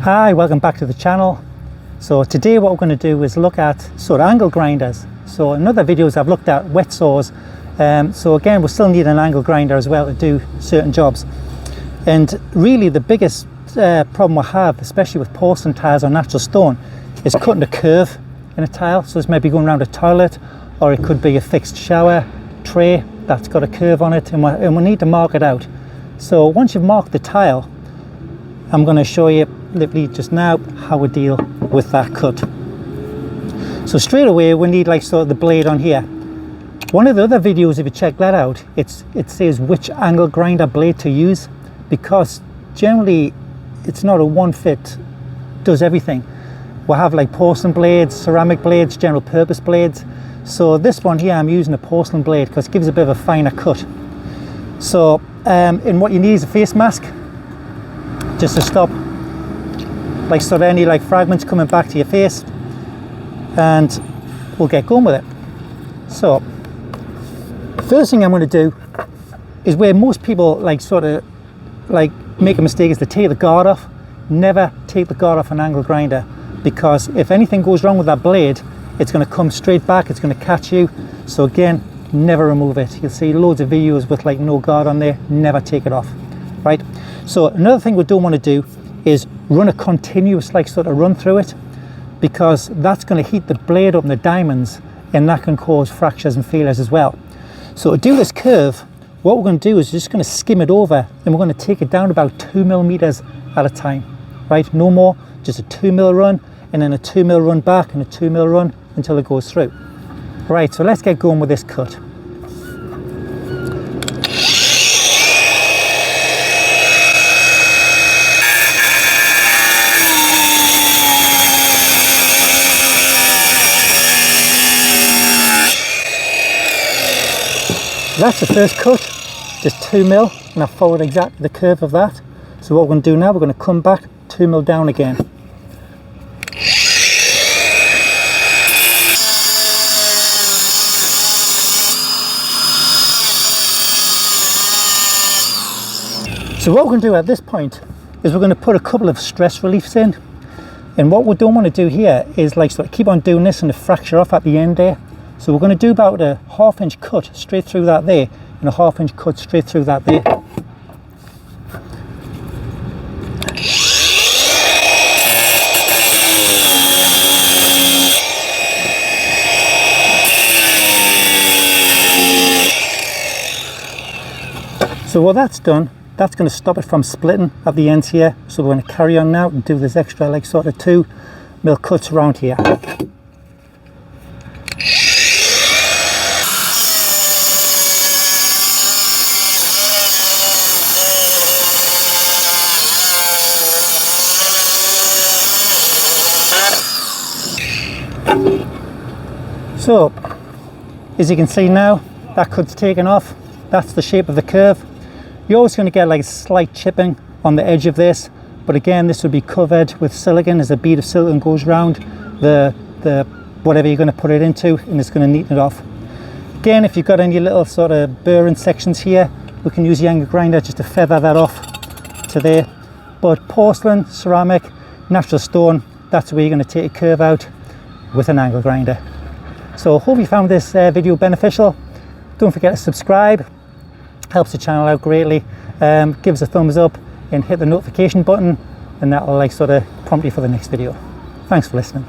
Hi, welcome back to the channel. So today what we're going to do is look at sort of angle grinders. So in other videos I've looked at wet saws, so again we still need an angle grinder as well to do certain jobs. And really the biggest problem we have, especially with porcelain tiles or natural stone, is cutting a curve in a tile. So this may be going around a toilet, or it could be a fixed shower tray that's got a curve on it, and we need to mark it out. So once you've marked the tile, I'm going to show you literally just now how we deal with that cut. So straight away we need like sort of the blade on here. One of the other videos, if you check that out, it says which angle grinder blade to use, because generally it's not a one fit does everything. We'll have like porcelain blades, ceramic blades, general purpose blades. So this one here I'm using a porcelain blade because it gives a bit of a finer cut. So and what you need is a face mask, just to stop like sort of any like fragments coming back to your face, and we'll get going with it. So first thing I'm going to do is where most people like sort of like make a mistake, is to take the guard off. Never take the guard off an angle grinder, because if anything goes wrong with that blade, it's going to come straight back, it's going to catch you. So again, never remove it. You'll see loads of videos with like no guard on there. Never take it off, right? So another thing we don't want to do is run a continuous like sort of run through it, because that's going to heat the blade up in the diamonds, and that can cause fractures and failures as well. So to do this curve, what we're going to do is just going to skim it over, and we're going to take it down about 2 millimeters at a time, right? No more, just a 2 mil run, and then a 2 mil run back, and a 2 mil run until it goes through. Right, so let's get going with this cut. That's the first cut, just 2 mil, and I followed exactly the curve of that. So what we're going to do now, we're going to come back 2 mil down again. So what we're going to do at this point is we're going to put a couple of stress reliefs in. And what we don't want to do here is like sort of keep on doing this and fracture off at the end there. So we're going to do about a 1/2 inch cut straight through that there, and a 1/2 inch cut straight through that there. So what that's done, that's going to stop it from splitting at the ends here. So we're going to carry on now and do this extra like sort of 2 mil cuts around here. So as you can see now, that cut's taken off. That's the shape of the curve. You're always going to get like a slight chipping on the edge of this, but again this will be covered with silicone as a bead of silicone goes around the whatever you're going to put it into, and it's going to neaten it off. Again, if you've got any little sort of burring sections here, we can use the angle grinder just to feather that off to there. But porcelain, ceramic, natural stone, that's where you're going to take a curve out with an angle grinder. So hope you found this video beneficial. Don't forget to subscribe, helps the channel out greatly. Give us a thumbs up and hit the notification button, and that will like sort of prompt you for the next video. Thanks for listening.